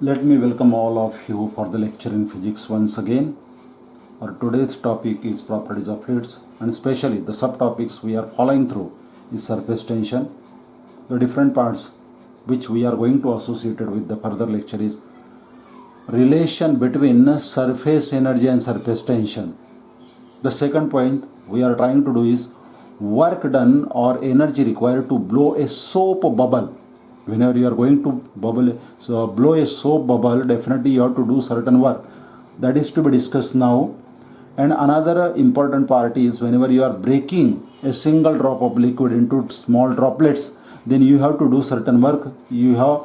Let me welcome all of you for the lecture in physics once again. Our today's topic is properties of fluids, and especially the subtopics we are following through is surface tension. The different parts which we are going to associate with the further lecture is relation between surface energy and surface tension. The second point we are trying to do is work done or energy required to blow a soap bubble. Whenever you are going to blow a soap bubble, definitely you have to do certain work. That is to be discussed now. And another important part is whenever you are breaking a single drop of liquid into small droplets, then you have to do certain work. You have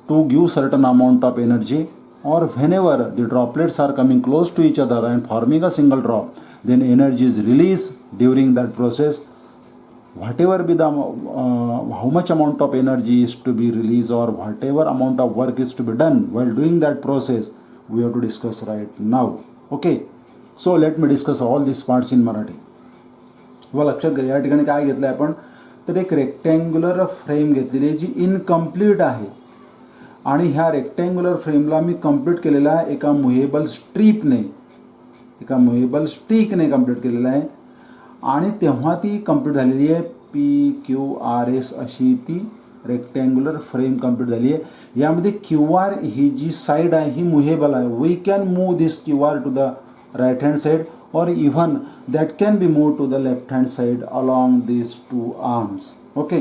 to give certain amount of energy, or whenever the droplets are coming close to each other and forming a single drop, then energy is released during that process. Whatever be the how much amount of energy is to be released or whatever amount of work is to be done while doing that process, we have to discuss right now. Okay, so let me discuss all these parts in Marathi. व लक्षात घ्या, या ठिकाणी काय घेतलं आपण तर एक रेक्टँग्युलर फ्रेम घेतलेली आहे जी इनकम्प्लीट आहे, आणि ह्या रेक्टँग्युलर फ्रेमला मी कंप्लीट केलेला आहे एका मुव्हेबल स्ट्रिपने, एका मुव्हेबल स्टिकने कंप्लीट केलेला आहे. आणि तेव्हा ती कंप्लीट झालेली आहे. PQRS अशी ती रेक्टँग्युलर फ्रेम कंप्लीट झाली आहे. यामध्ये QR ही जी साईड आहे ही मुव्हेबल आहे. We can move this QR to the right hand side or even that can be moved to the left hand side along these two arms. Okay,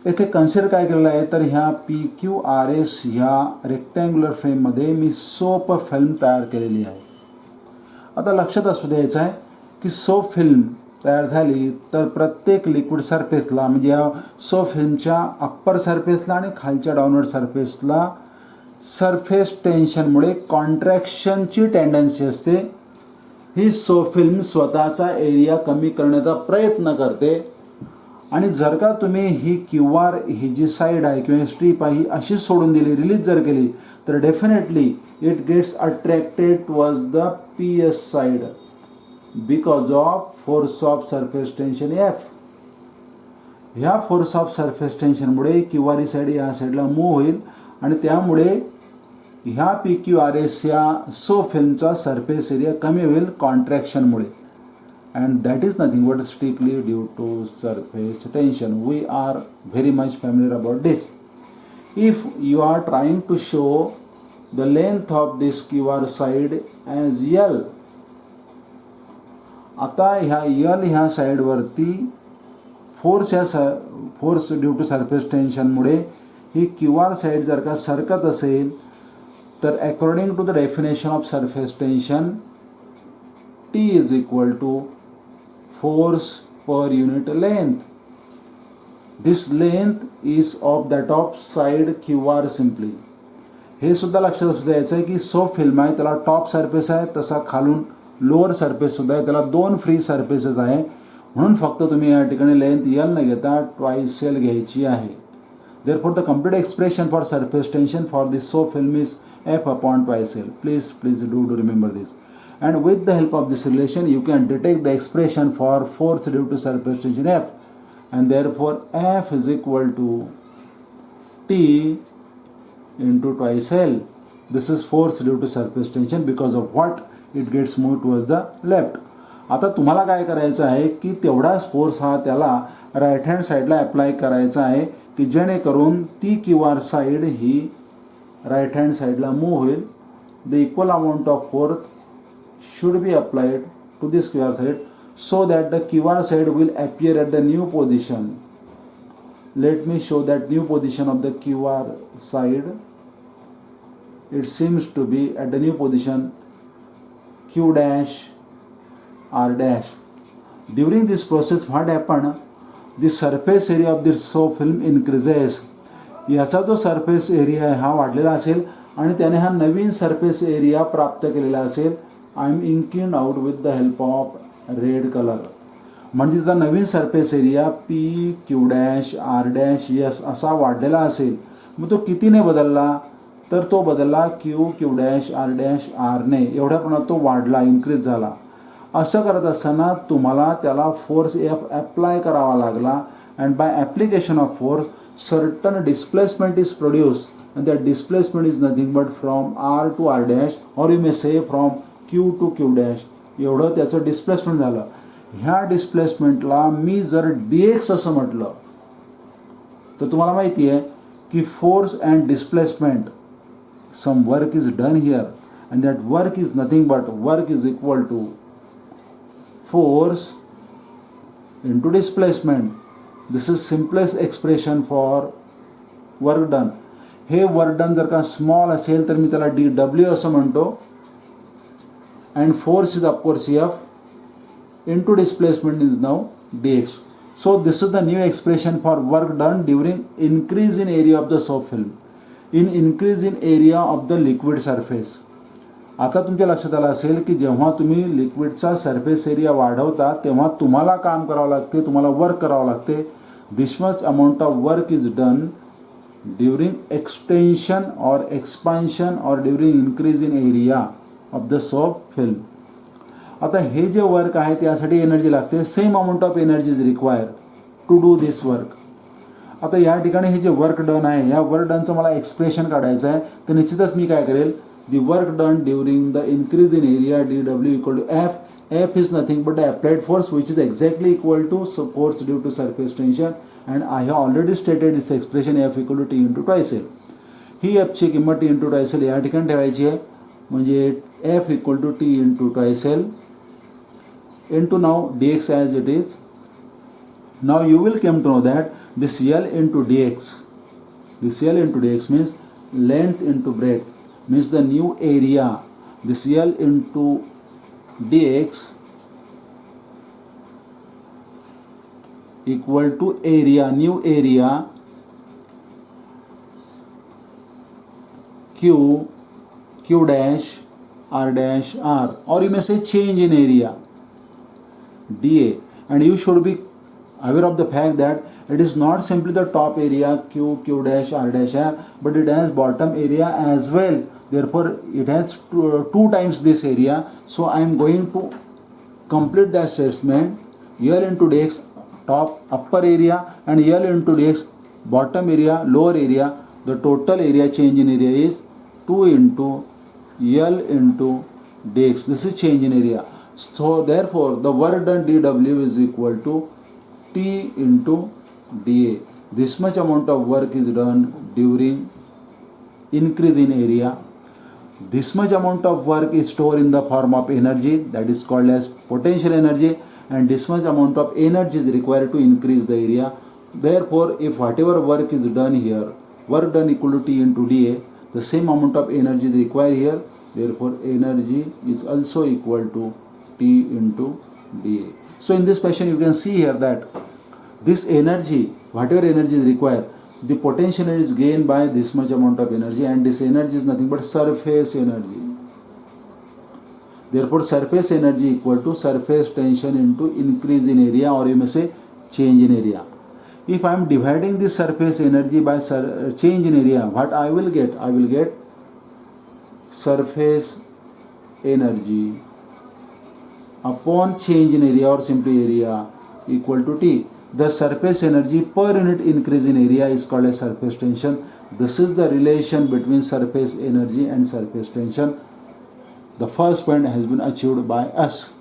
येथे consider काय केलेलं आहे तर ह्या PQRS ह्या रेक्टँग्युलर फ्रेममध्ये मी सोप फिल्म तयार केलेली आहे. आता लक्षात असू द्यायचं आहे की सोप फिल्म तयार झाली तर प्रत्येक लिक्विड सरफेसला, म्हणजे या सोप फिल्मच्या अप्पर सरफेसला आणि खालच्या डाऊनवर्ड सरफेसला सरफेस टेन्शनमुळे कॉन्ट्रॅक्शनची टेंडन्सी असते. ही सोप फिल्म स्वतःचा एरिया कमी करण्याचा प्रयत्न करते, आणि जर का तुम्ही ही QR ही जी साईड आहे किंवा स्ट्रीप आहे ही अशीच सोडून दिली, रिलीज जर केली, तर definitely it gets attracted towards the PS side because of force of surface tension F. ह्या फोर्स ऑफ सरफेस टेन्शनमुळे QR साईड या साईडला मूव्ह होईल, आणि त्यामुळे ह्या PQRS या सोप फिल्मचा सरफेस एरिया कमी होईल कॉन्ट्रॅक्शनमुळे. And that is nothing but strictly due to surface tension. We are very much familiar about this. If you are trying to show the length of this QR side as L, आता ह्या L ह्या साईडवरती force due to surface टेन्शनमुळे ही QR साईड जर का सरकत असेल, तर according to the definition of surface tension T is equal to force per unit length. This length is of that of side QR simply. हे सुद्धा लक्षात असू द्यायचं आहे की सोप फिल्म आहे, त्याला टॉप सरफेस आहे, तसा खालून लोअर सरफेस सुद्धा आहे, त्याला दोन फ्री सरफेसेस आहे. म्हणून फक्त तुम्ही या ठिकाणी लेंथ L न घेता ट्वाइस L घ्यायची आहे. Therefore the complete expression for surface tension for this soap film is F upon twice L. Please do remember this. And with the help of this relation, you can detect the expression for force due to surface tension F. And therefore F is equal to T into twice L. This is force due to surface tension because of what it gets moved towards the left. आता तुम्हाला काय करायचं आहे की तेवढाच force हा त्याला right hand साईडला अप्लाय करायचा आहे, की जेणेकरून ती QR साईड ही राईट हँड साईडला मूव्ह होईल. The equal amount of force should be applied to this QR side so that the QR side will appear at the new position. Let me show that new position of the QR side. It seems to be at the new position Q dash R dash. During this process what happened? The surface area of this soap film increases. याचा जो surface area आहे हा वाढलेला असेल, आणि त्याने हा नवीन surface area प्राप्त केलेला असेल. I am inking out with the help of red colour. म्हणजे त्याचा नवीन surface area PQ dash R dash S असा वाढलेला असेल. मग तो कितीने बदलला तर तो बदलला Q dash R dash R ने. एवढ्या प्रमाणात तो वाढला, इन्क्रीज झाला. असं करत असताना तुम्हाला त्याला फोर्स F अप्लाय करावा लागला, and by application of force certain displacement is produced, and that displacement is nothing but from r to r dash, or you may say from q to q dash. एवढं त्याचं displacement झालं. ह्या डिस्प्लेसमेंटला मी जर dx असं म्हटलं तर तुम्हाला माहिती आहे की force and displacement, some work is done here and that work is nothing but work is equal to force into displacement. This is simplest expression for work done. हे वर्क डन जर का स्मॉल असेल तर मी त्याला dw असं म्हणतो, and force is of course F into displacement is now dx. So this is the new expression for work done during increase in area of the soap film, in increase in area of the liquid surface. आता तुमच्या लक्षात आलं असेल की जेव्हा तुम्ही लिक्विडचा surface area वाढवता तेव्हा तुम्हाला काम करावं लागते, तुम्हाला वर्क करावं लागते. This much amount of work is done during extension or expansion or during increase in area of the soap film. आता हे जे वर्क आहे त्यासाठी एनर्जी लागते. Same amount of energy is require to do this work. आता या ठिकाणी हे जे वर्क डन आहे या वर्क डनचं मला एक्सप्रेशन काढायचं आहे, तर निश्चितच मी काय करेल, the work done during the increase in area dw equal to f. F is nothing but the applied force which is exactly equal to force due to surface tension, and I have already stated this expression F equal to T into twice L. He F ची किंमत T into twice L या ठिकाणी ठेवायची आहे, म्हणजे F equal to T into twice L into now dx as it is. Now you will come to know that this L into dx means length into breadth, means the new area. This L into dx equal to area, new area q dash r dash r, or you may say change in area dA. And you should be aware of the fact that it is not simply the top area q dash r dash r, but it has bottom area as well. Therefore it has two times this area. So I am going to complete that statement. L into dx top upper area and L into dx bottom area lower area. The total area change in area is 2 into L into dx. This is change in area. So therefore the work done dw is equal to T into dA. This much amount of work is done during increase in area. This much amount of work is stored in the form of energy, that is called as potential energy, and this much amount of energy is required to increase the area. Therefore if whatever work is done here, work done equal to T into dA, the same amount of energy is required here. Therefore energy is also equal to T into dA. So in this question you can see here that this energy, whatever energy is required, the potential is gained by this much amount of energy, and this energy is nothing but surface energy. Therefore surface energy equal to surface tension into increase in area, or you may say change in area. If I am dividing this surface energy by change in area, what I will get? I will get surface energy upon change in area, or simply area, equal to T. The surface energy per unit increase in area is called as surface tension. This is the relation between surface energy and surface tension. The first point has been achieved by us.